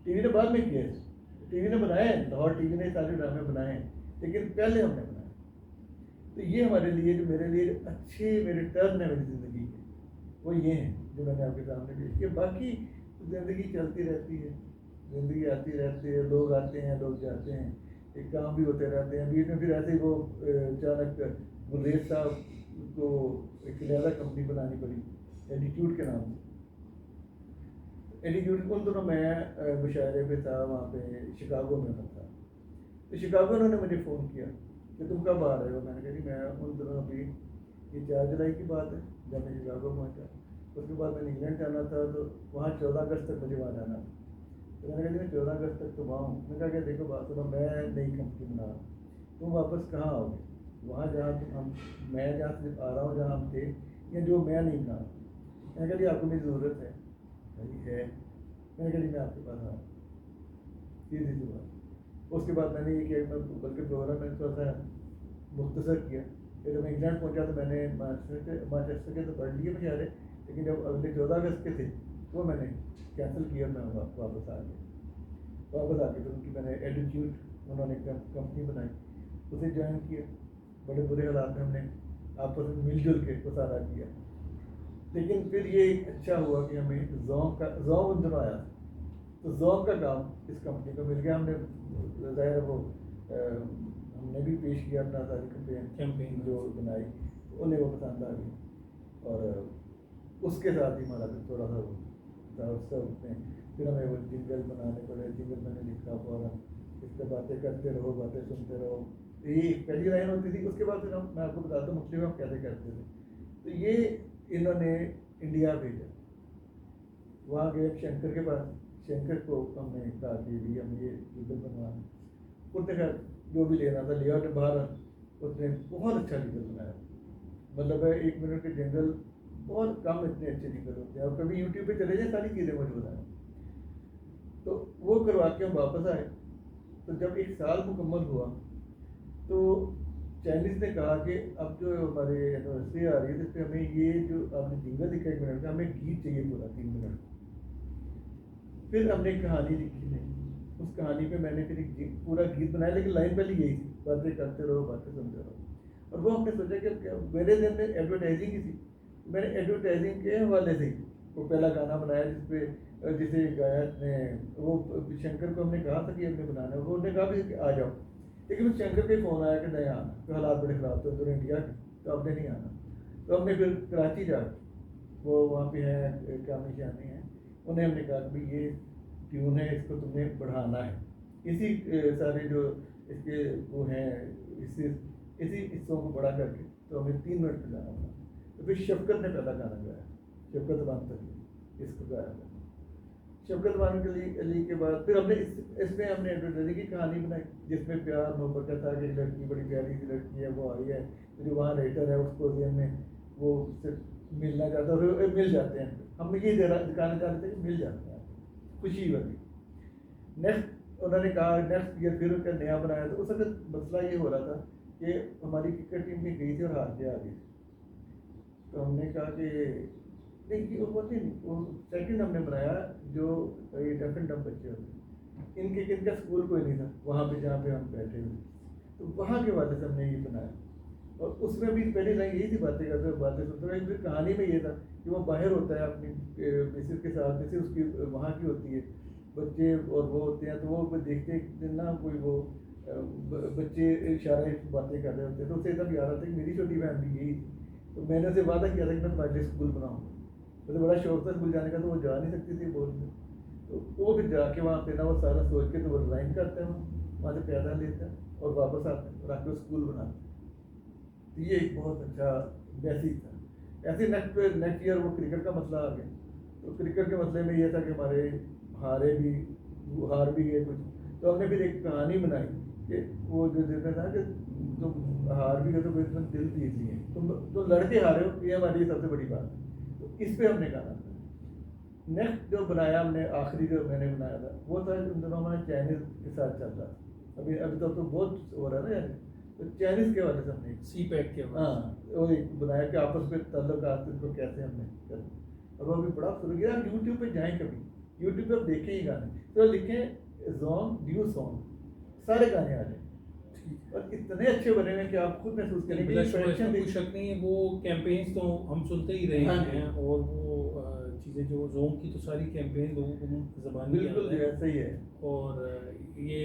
टीवी ने बाद में किए, टीवी ने बनाए, लाहौर टीवी ने सारे ड्रामे बनाए हैं, लेकिन पहले हमने बनाए। तो ये हमारे लिए, जो मेरे लिए अच्छे मेरे टर्न है मेरी ज़िंदगी के, वो ये हैं जो मैंने आपके सामने पेश किया। बाकी ज़िंदगी चलती रहती है, ज़िंदगी आती रहती है, लोग आते हैं लोग जाते हैं, एक काम भी होते रहते हैं। बीच में फिर ऐसे ही वो अचानक गुलेर साहब को एक ज़्यादा कंपनी बनानी पड़ी एटीट्यूड के नाम से। एटीट्यूड उन दोनों मैं मुशायरे पे था, वहाँ पे शिकागो में था, तो शिकागो उन्होंने मुझे फ़ोन किया कि तुम कब आ रहे हो। मैंने कहा कि मैं उन दिनों अभी, ये 4 जुलाई की बात है जब मैं शिकागो पहुँचा, उसके बाद मैंने इंग्लैंड जाना था, तो वहाँ 14 अगस्त तक मुझे वहाँ जाना था। तो मैंने कहा मैं 14 अगस्त तक तो वहाँ हूँ। मैंने कहा कि देखो बात सुनो, मैं नई कंपनी बना रहा हूँ, तुम वापस कहाँ आओगे, वहाँ जहाँ हम, मैं जहाँ से आ रहा हूँ, जहाँ हम थे, या जो मैं नहीं बना रहा। मैंने कहा जी आपको मेरी ज़रूरत है भाई है। मैंने कहा जी मैं आपके पास आ रहा हूँ, सीधी सी बात। उसके बाद मैंने ये किया, मैं बल्कि प्रोग्राम मैंने थोड़ा सा मुख्तसर किया। फिर जब मैं इंग्लैंड पहुँचा तो मैंने मानचेस्टर के तो पढ़ लिए बेचारे, लेकिन जब अगले 14 अगस्त के थे वो मैंने कैंसिल किया। मैं वापस आ गया तो उनकी मैंने एटीट्यूड, उन्होंने कंपनी बनाई, उसे ज्वाइन किया। बड़े बुरे हालात में हमने आपस में मिलजुल के वो सारा किया। लेकिन फिर ये अच्छा हुआ कि हमें जोम उन दिनों आया, तो जोम का काम इस कंपनी को मिल गया। हमने ज़ाहिर वो हमने भी पेश किया अपना सारी कैंपेन जो बनाई, उन्हें वो पसंद आ गई और उसके साथ ही हमारा फिर थोड़ा सा वो था उससे उसमें फिर हमें वो जिंगल बनाने पड़े। जिंगल मैंने लिखा फौरन, इस पर बातें करते रहो, बातें सुनते रहो, ये पहली लाइन होती थी। उसके बाद फिर मैं आपको बताता हूँ मुख्तलिफ हम कैसे करते थे। तो ये इन्होंने इंडिया भेजा, वहाँ गए शंकर के पास, शंकर को हमने कहा कि भी हम ये जिंगल बनवाना, उसने कहा जो भी लेना था लिया, बाहर उसने बहुत अच्छा जिंगल बनाया। मतलब है 1 मिनट के जिंगल बहुत कम इतने अच्छे जिंगल होते हैं, और कभी यूट्यूब पे चले जाए सारी चीज़ें मौजूद हैं। तो वो करवा के हम वापस आए। तो जब 1 साल मुकम्मल हुआ तो चाइनीज़ ने कहा कि अब जो हमारे एनिवर्सरी आ रही है, तो इस पर हमें ये जो आपने जिंगल लिखा 1 मिनट का, हमें गीत चाहिए पूरा 3 मिनट। फिर हमने एक कहानी लिखी थी, उस कहानी पे मैंने फिर एक पूरा गीत बनाया, लेकिन लाइन पहले यही थी, बातें करते रहो, बातें सुनते रहो। और वो हमने सोचा कि मेरे दिन में एडवर्टाइजिंग ही थी, मैंने एडवर्टाइजिंग के हवाले से वो पहला गाना बनाया जिसे गाया ने वो शंकर को हमने कहा था कि हमने बनाना है, वो उन्होंने कहा भी आ जाओ, लेकिन उस शंकर का फ़ोन आया कि नहीं आना, तो हालात बड़े ख़राब थे उधर इंडिया के, तो आपने नहीं आना। तो हमने फिर कराची जा, वो वहाँ पे है क्या निशानी है, उन्हें हमने कहा कि ये ट्यून है, इसको तुमने बढ़ाना है, इसी सारे जो इसके वो हैं इसी हिस्सों को बड़ा करके, तो हमें 3 मिनट का गाना बना। तो फिर शफकत ने पहला गाना गाया, शफकत अमान तक इसको गाया था। शफकत अमान अली के बाद फिर हमने इसमें हमने एडवर्टाइजिंग की कहानी बनाई, जिसमें प्यार मोहब्बत का था कि एक लड़की बड़ी प्यारी सी लड़की है, वो आई है, जो वहाँ राइटर है उसको में वो मिलना चाहता है, और मिल जाते हैं। हम ये दिखाना चाहते थे कि मिल जाते हैं, खुशी वाली। नेक्स्ट उन्होंने कहा नेक्स्ट ईयर फिर उनका नया बनाया। तो उस वक्त मसला ये हो रहा था कि हमारी क्रिकेट टीम भी गई थी और हार के आ गई। तो हमने कहा कि नहीं वो नहीं, वो सेकंड हमने बनाया जो ये डेफ एंड डम्ब बच्चे होते, इनका स्कूल कोई नहीं था वहाँ पे जहाँ पे हम बैठे हुए, तो वहाँ के वाले से हमने ये बनाया। और उसमें भी पहली लाइन यही थी, बातें करते हुए बातें सुनते हुए। फिर कहानी में ये था कि वो बाहर होता है अपनी मिसेज के साथ, मिसेज उसकी वहाँ की होती है, बच्चे और वो होते हैं, तो वो देखते दिन ना कोई वो बच्चे इशारे बातें कर रहे होते हैं, तो उसे एकदम याद आता है कि मेरी छोटी बहन भी यही थी। तो मैंने उसे वादा किया था कि मैं तुम्हारे लिए स्कूल बनाऊँगा। मुझे बड़ा शौक था स्कूल जाने का, तो वो जा नहीं सकती थी बोल में, तो वो फिर जाके वहाँ पे ना वो सारा सोच के तो वो डिज़ाइन करते हैं, वहाँ से पैदा लेते हैं और वापस आते हैं और आके स्कूल बनाते हैं। तो ये एक बहुत अच्छा बेसिक था। ऐसे नेक्स्ट ईयर वो क्रिकेट का मसला आ गया। तो क्रिकेट के मसले में ये था कि हमारे हार भी गए कुछ, तो हमने फिर एक कहानी बनाई कि वो जो देता था कि तुम हार भी गए तो कोई तुम दिल जीत लिए, तुम लड़के हारे हो, ये हमारी सबसे बड़ी बात है। तो इस पर हमने गाना था। नेक्स्ट जो बनाया हमने, आखिरी जो मैंने बनाया था, वो था उन दिनों हमारे चाइनीज़ के साथ चल रहा था। अभी तो बहुत हो रहा है ना यार, तो चाइनीज़ के वाले से हमने सी पैक के हाँ वो एक बनाया कि आपस में ताल्लुकात इनको कैसे हमने कर, और वो अभी बड़ा शुरू किया। आप यूट्यूब पे जाएँ, कभी यूट्यूब पे आप देखें ही गाने, तो लिखें जोन ड्यू सॉन्ग, सारे गाने आ जाए, और इतने अच्छे बने हैं कि आप खुद महसूस करेंगे। कोई शक नहीं है, वो कैंपेन्स तो हम सुनते ही रहे हैं, और वो चीज़ें जो जोम की तो सारी कैंपेन लोगों को ज़बान बिल्कुल ऐसा ही है। और ये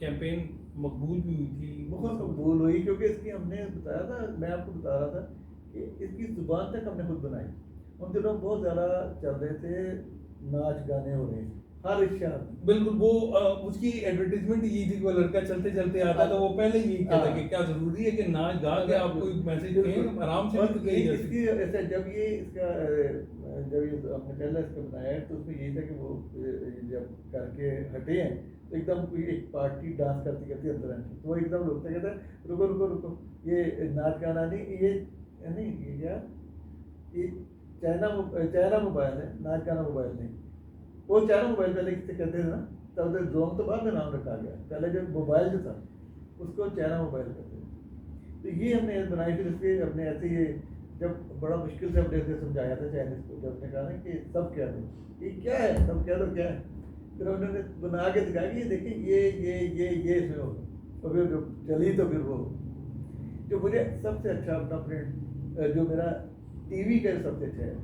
कैंपेन मकबूल भी हुई थी, बहुत मकबूल हुई, क्योंकि इसकी हमने बताया था, मैं आपको बता रहा था कि इसकी ज़ुबान तक हमने खुद बनाई। उन दिनों बहुत ज़्यादा चल रहे थे, नाच गाने हो रहे थे हर एक शहर में। बिल्कुल, वो उसकी एडवर्टीजमेंट ये थी कि वो लड़का चलते चलते आता तो वो पहले यही कहता कि क्या जरूरी है कि नाच गा के आपको एक मैसेज दें, आराम से भी तो कही जा सकती इसकी ऐसा जब ये इसका जब ये हमने पहले इसका बनाया तो उसमें यही था कि वो जब करके हटे हैं तो एकदम कोई एक पार्टी डांस करती करती अंदर आती, तो वो एकदम रुकते कहते रुको रुको रुको, ये नाच गाना नहीं, ये नहीं, ये क्या, ये चाइना मोबाइल है, नाच गाना मोबाइल नहीं। वो चाइना मोबाइल पहले किससे कहते थे ना, तब तो जोम तो बाद में नाम रखा गया, पहले जो मोबाइल जो था उसको चाइना मोबाइल कहते थे। तो ये हमने बनाई, फिर इसके अपने ऐसे ही जब बड़ा मुश्किल से हमने समझाया था चाइनीज़ को, जब हमने कहा ना कि सब कह दो, ये क्या है, सब कह दो क्या है, फिर उन्होंने बना के दिखाया कि ये देखिए ये इसमें होगा, और फिर जो चली तो फिर वो जो मुझे सबसे अच्छा अपना प्रिंट जो मेरा टीवी का सबसे अच्छा है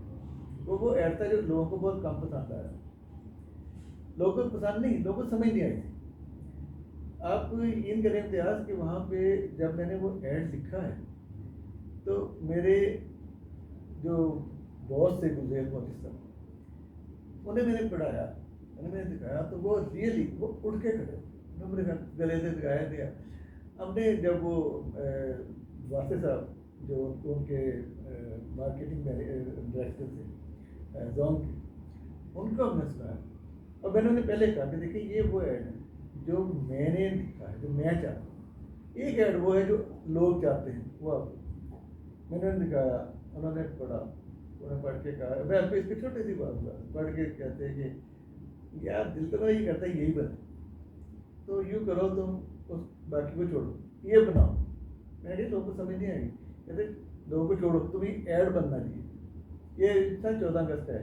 वो ऐड था जो लोगों को बहुत कम पसंद आया। लोगों को पसंद नहीं, लोगों को समझ नहीं आई थी। आप यकीन करें इम्तियाज़ कि वहाँ पे जब मैंने वो ऐड लिखा है तो मेरे जो बॉस थे गुलजेर मोदी साहब, उन्हें मैंने पढ़ाया, मैंने दिखाया तो वो रियली वो उठ के खड़े, उन्होंने मेरे गले से दिखाया दिया। हमने जब वो वासे साहब जो उनके मार्केटिंग डायरेक्टर थे जोन के, उनको हमने सुनाया और मैंने उन्हें पहले कहा कि देखिए ये वो ऐड है जो मैंने लिखा है, जो मैं चाहता हूँ। एक ऐड वो है जो लोग चाहते हैं, वो आपको मैंने उन्हें दिखाया, उन्होंने पढ़ा, उन्होंने पढ़ के कहा, मैं आपको इसकी छोटी सी बात बता, पढ़ के कहते हैं कि यार दिल तो यही करता है यही बने, तो यूँ करो तुम उस बाकी को छोड़ो, ये बनाओ। मैं कही लोगों को समझ नहीं आएगी, कहते लोगों को छोड़ो, तुम्हें ऐड बनना चाहिए। ये था 14 अगस्त है।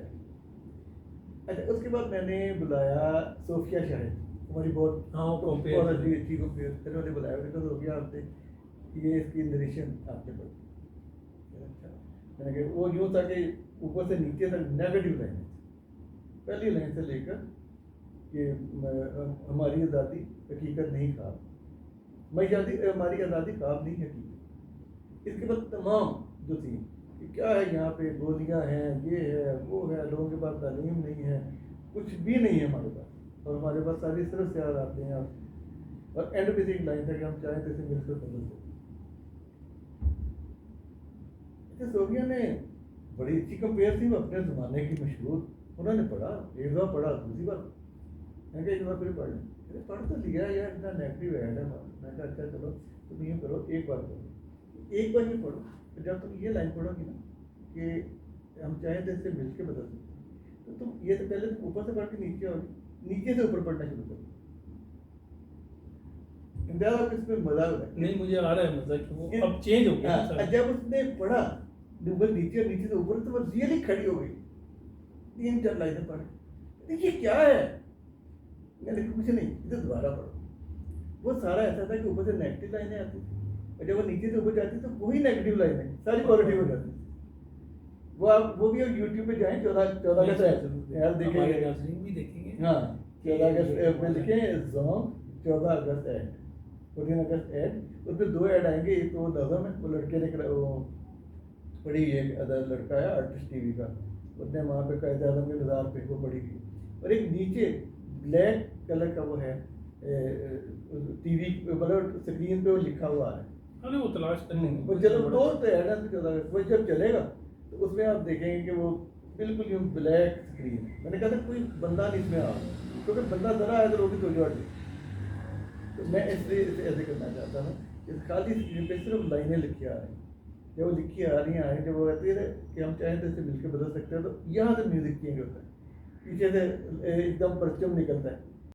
अच्छा, उसके बाद मैंने बुलाया सोफिया शाहिद, हमारी बहुत अच्छी को फिर उन्होंने बुलाया, मैंने कहा सोफिया आपसे ये इसकी नरेशन आपने पढ़ी। अच्छा, मैंने कहा वो यूँ था कि ऊपर से नीचे तक नेगेटिव लाइन है, पहली लाइन से लेकर कि हमारी आज़ादी हकीकत नहीं ख्वाब, हमारी आज़ादी ख्वाब नहीं हकीकत। इसके बाद तमाम जो थी कि क्या है यहाँ पे गोलियाँ हैं, ये है वो है, लोगों के पास तालीम नहीं है, कुछ भी नहीं है हमारे पास, और हमारे पास सारी सिर्फ से याद आते हैं। और एंड पे एक लाइन था कि हम चाहें तो इसे मिलकर बदल सकते। सोफिया ने बड़ी अच्छी कंपेयर थी, वो अपने ज़माने की मशहूर, उन्होंने पढ़ा, एक बार पढ़ा, दूसरी बार मैं कहा एक बार फिर पढ़ लें, पढ़ तो लिया यार, इतना नेगेटिव ऐड है। मैं कहा अच्छा चलो तुम ये करो, एक बार पढ़ो, एक बार ये पढ़ो, तो जब तुम ये लाइन पढ़ोगी ना कि हम चाहें तो इससे मिल के बदल सकते हैं, तो तुम ये तो पहले तुम ऊपर से पढ़ के नीचे आओगे, नीचे से ऊपर पढ़ना शुरू करो। इसमें मजा नहीं, मुझे आ रहा है मजा कि वो अब चेंज हो गया। जब उसने पढ़ा ऊपर नीचे और नीचे से ऊपर, तो वो रियली खड़ी हो गई, 3-4 लाइनें पढ़, देखिए क्या है, मैंने कुछ नहीं, इसे दोबारा पढ़ो। वो सारा ऐसा था कि ऊपर से नेगेटिव लाइनें आती थी और जब वो नीचे से ऊपर जाती तो वही नेगेटिव लाइनें सारी पॉजिटिव हो जाती। वो आप वो भी यूट्यूब पे जाएं, 14 अगस्त यार देखेंगे, हाँ 14 अगस्त पे लिखें जोन 14 अगस्त ऐड, 14 अगस्त ऐड, उसमें 2 ऐड आएंगे। एक तो वो नज़म है, वो लड़के ने वो पढ़ी, एक अदर लड़का है आर्टिस्ट टीवी का, उसने वहाँ पे कायदे आज़म के मज़ार पे वो पढ़ी थी, और एक नीचे ब्लैक कलर का वो है टीवी मतलब स्क्रीन पे वो लिखा हुआ है, अरे वो तलाश करने वो चलो तो ऐड है, वो जब चलेगा तो उसमें आप देखेंगे कि वो बिल्कुल यूँ ब्लैक स्क्रीन है। मैंने कहा था कोई बंदा नहीं इसमें आ, क्योंकि बंदा ज़रा आया तो लोग थोड़ी और, तो मैं इसलिए इसे ऐसे करना चाहता हूँ, इस खाली स्क्रीन पे सिर्फ लाइनें लिखी आ रही हैं, जब वो लिखी आ रही हैं, जब वो कहती है कि हम चाहें तो इससे मिलकर बदल सकते हैं, तो यहाँ से म्यूज़िक चेंज होता है, पीछे से एकदम परचम निकलता है,